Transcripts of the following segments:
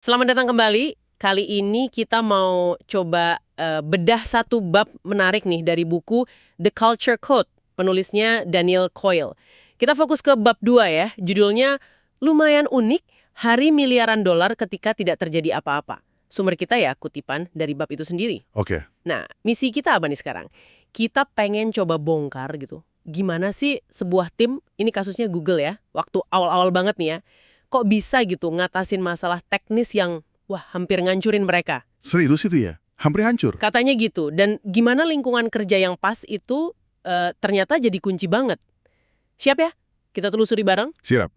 Selamat datang kembali. Kali ini kita mau coba bedah satu bab menarik nih dari buku The Culture Code, penulisnya Daniel Coyle. Kita fokus ke bab 2 ya, judulnya lumayan unik, hari miliaran dolar ketika tidak terjadi apa-apa. Sumber kita ya kutipan dari bab itu sendiri. Oke. Nah, misi kita apa nih sekarang? Kita pengen coba bongkar gitu. Gimana sih sebuah tim, ini kasusnya Google ya, waktu awal-awal banget nih ya, kok bisa gitu ngatasin masalah teknis yang, wah, hampir ngancurin mereka. Serius itu ya? Hampir hancur. Katanya gitu, dan gimana lingkungan kerja yang pas itu ternyata jadi kunci banget. Siap ya? Kita telusuri bareng? Siap.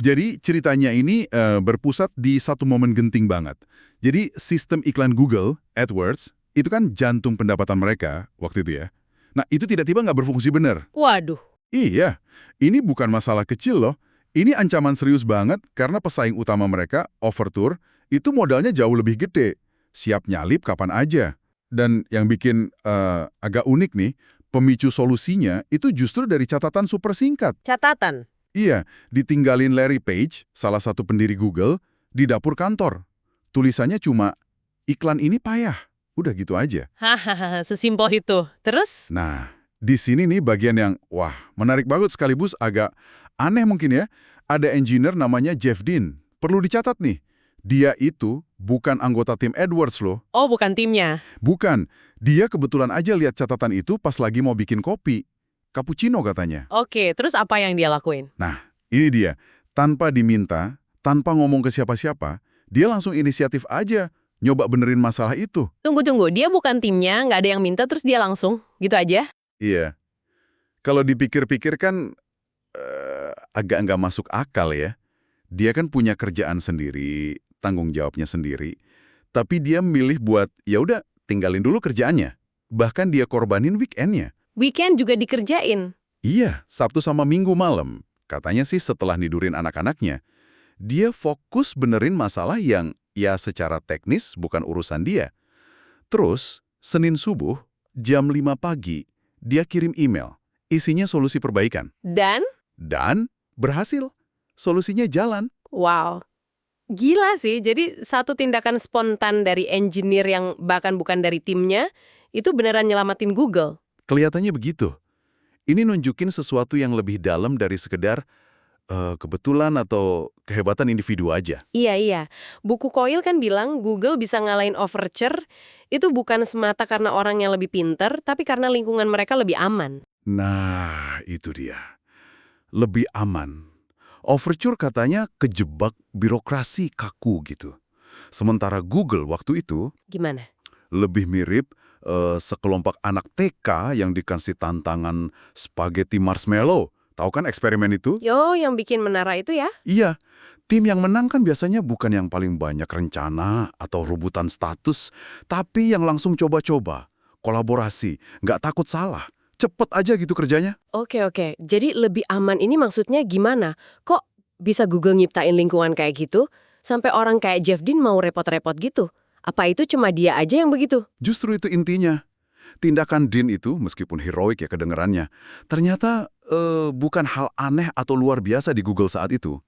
Jadi ceritanya ini berpusat di satu momen genting banget. Jadi sistem iklan Google, AdWords, itu kan jantung pendapatan mereka waktu itu ya. Nah itu tiba-tiba nggak berfungsi benar. Waduh, Iya, ini bukan masalah kecil loh. Ini ancaman serius banget karena pesaing utama mereka, Overture, itu modalnya jauh lebih gede. Siap nyalip kapan aja. Dan yang bikin agak unik nih, pemicu solusinya itu justru dari catatan super singkat. catatan. Iya, ditinggalin Larry Page, salah satu pendiri Google, di dapur kantor. Tulisannya cuma, iklan ini payah. Udah gitu aja. Hahaha, sesimpel itu. Terus? Nah, di sini nih bagian yang, wah, menarik banget sekaligus agak aneh mungkin ya. Ada engineer namanya Jeff Dean. Perlu dicatat nih, dia itu bukan anggota tim AdWords loh. Oh, bukan timnya. Bukan, dia kebetulan aja lihat catatan itu pas lagi mau bikin kopi. Cappuccino katanya. Oke, terus apa yang dia lakuin? Nah, ini dia. Tanpa diminta, tanpa ngomong ke siapa-siapa, dia langsung inisiatif aja nyoba benerin masalah itu. Tunggu, dia bukan timnya, nggak ada yang minta, terus dia langsung? Gitu aja? Iya. Kalau dipikir-pikir kan agak nggak masuk akal ya. Dia kan punya kerjaan sendiri, tanggung jawabnya sendiri. Tapi dia milih buat, ya udah tinggalin dulu kerjaannya. Bahkan dia korbanin weekendnya. Weekend juga dikerjain. Iya, Sabtu sama Minggu malam. Katanya sih setelah nidurin anak-anaknya. Dia fokus benerin masalah yang ya secara teknis bukan urusan dia. Terus, Senin subuh, jam 5 pagi, dia kirim email. Isinya solusi perbaikan. Dan, Dan berhasil. Solusinya jalan. wow, gila sih. Jadi satu tindakan spontan dari engineer yang bahkan bukan dari timnya, itu beneran nyelamatin Google. Kelihatannya begitu. Ini nunjukin sesuatu yang lebih dalam dari sekedar kebetulan atau kehebatan individu aja. Iya. Buku Coyle kan bilang Google bisa ngalahin Overture itu bukan semata karena orangnya lebih pinter, tapi karena lingkungan mereka lebih aman. Nah, itu dia. Lebih aman. Overture katanya kejebak birokrasi kaku gitu. Sementara Google waktu itu Gimana? lebih mirip sekelompok anak TK yang dikasih tantangan spaghetti marshmallow. Tahu kan eksperimen itu? Yo, yang bikin menara itu ya? Iya, tim yang menang kan biasanya bukan yang paling banyak rencana atau rebutan status, tapi yang langsung coba-coba, kolaborasi, nggak takut salah. Cepet aja gitu kerjanya. Oke. Jadi lebih aman ini maksudnya gimana? Kok bisa Google nyiptain lingkungan kayak gitu, sampai orang kayak Jeff Dean mau repot-repot gitu? Apa itu cuma dia aja yang begitu? Justru itu intinya. Tindakan Dean itu, meskipun heroik ya kedengerannya, ternyata bukan hal aneh atau luar biasa di Google saat itu.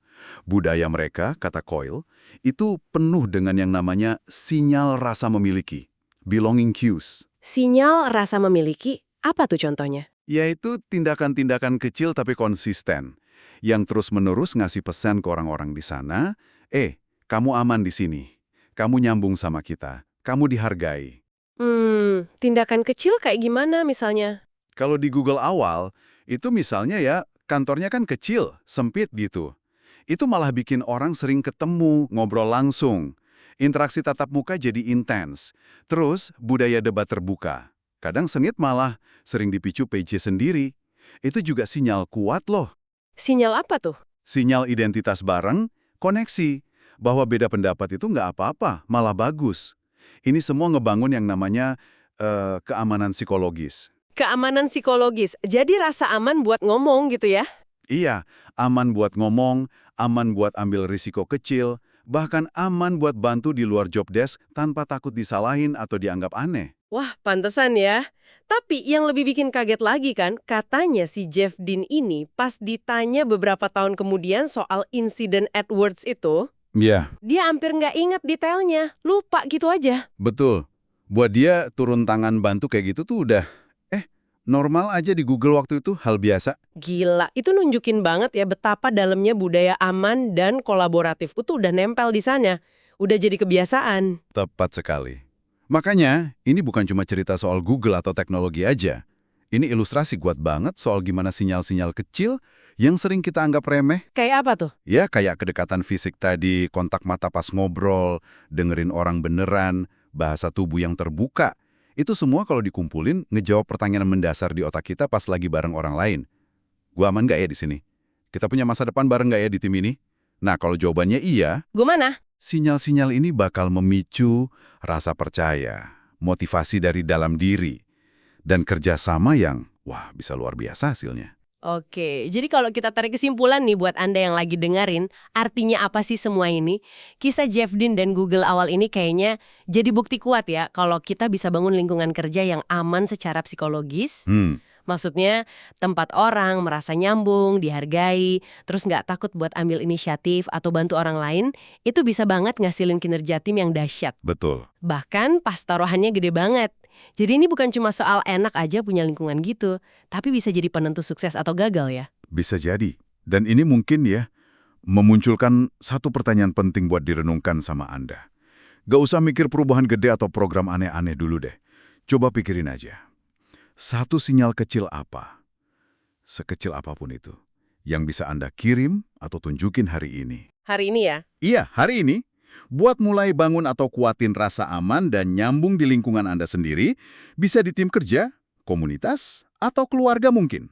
Budaya mereka, kata Coyle, itu penuh dengan yang namanya sinyal rasa memiliki, belonging cues. Sinyal rasa memiliki, apa tuh contohnya? Yaitu tindakan-tindakan kecil tapi konsisten, yang terus-menerus ngasih pesan ke orang-orang di sana, kamu aman di sini, kamu nyambung sama kita, kamu dihargai. Tindakan kecil kayak gimana misalnya? Kalau di Google awal, itu misalnya ya kantornya kan kecil, sempit gitu. Itu malah bikin orang sering ketemu, ngobrol langsung. Interaksi tatap muka jadi intens. Terus budaya debat terbuka. Kadang sengit malah sering dipicu PJ sendiri. Itu juga sinyal kuat loh. Sinyal apa tuh? Sinyal identitas bareng, koneksi. Bahwa beda pendapat itu nggak apa-apa, malah bagus. Ini semua ngebangun yang namanya keamanan psikologis. Keamanan psikologis, jadi rasa aman buat ngomong gitu ya? Iya, aman buat ngomong, aman buat ambil risiko kecil, bahkan aman buat bantu di luar job desk tanpa takut disalahin atau dianggap aneh. Wah, pantesan ya. Tapi yang lebih bikin kaget lagi kan, katanya si Jeff Dean ini pas ditanya beberapa tahun kemudian soal insiden AdWords itu, Iya, Dia hampir nggak inget detailnya, lupa gitu aja. betul. Buat dia turun tangan bantu kayak gitu tuh udah, normal aja di Google waktu itu, hal biasa. Gila, itu nunjukin banget ya betapa dalamnya budaya aman dan kolaboratif itu udah nempel di sana. Udah jadi kebiasaan. Tepat sekali. Makanya, ini bukan cuma cerita soal Google atau teknologi aja. Ini ilustrasi kuat banget soal gimana sinyal-sinyal kecil yang sering kita anggap remeh. Kayak apa tuh? Ya, kayak kedekatan fisik tadi, kontak mata pas ngobrol, dengerin orang beneran, bahasa tubuh yang terbuka. Itu semua kalau dikumpulin ngejawab pertanyaan mendasar di otak kita pas lagi bareng orang lain. Gua aman nggak ya di sini? Kita punya masa depan bareng nggak ya di tim ini? Nah, kalau jawabannya iya, Gimana? sinyal-sinyal ini bakal memicu rasa percaya, motivasi dari dalam diri, dan kerjasama yang, wah, bisa luar biasa hasilnya. Oke, jadi kalau kita tarik kesimpulan nih buat Anda yang lagi dengerin, artinya apa sih semua ini? Kisah Jeff Dean dan Google awal ini kayaknya jadi bukti kuat ya kalau kita bisa bangun lingkungan kerja yang aman secara psikologis. Maksudnya tempat orang merasa nyambung, dihargai, terus nggak takut buat ambil inisiatif atau bantu orang lain, itu bisa banget ngasilin kinerja tim yang dahsyat. Betul. Bahkan pas taruhannya gede banget. Jadi ini bukan cuma soal enak aja punya lingkungan gitu, tapi bisa jadi penentu sukses atau gagal ya. Bisa jadi. Dan ini mungkin ya, memunculkan satu pertanyaan penting buat direnungkan sama Anda. Gak usah mikir perubahan gede atau program aneh-aneh dulu deh. Coba pikirin aja. Satu sinyal kecil apa, sekecil apapun itu, yang bisa Anda kirim atau tunjukin hari ini. Hari ini ya? Iya, hari ini. Buat mulai bangun atau kuatin rasa aman dan nyambung di lingkungan Anda sendiri, bisa di tim kerja, komunitas, atau keluarga mungkin.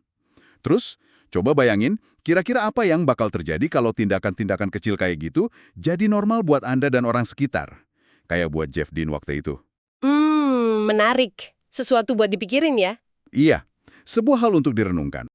Terus, coba bayangin, kira-kira apa yang bakal terjadi kalau tindakan-tindakan kecil kayak gitu jadi normal buat Anda dan orang sekitar. Kayak buat Jeff Dean waktu itu. Menarik. Sesuatu buat dipikirin ya. Iya, sebuah hal untuk direnungkan.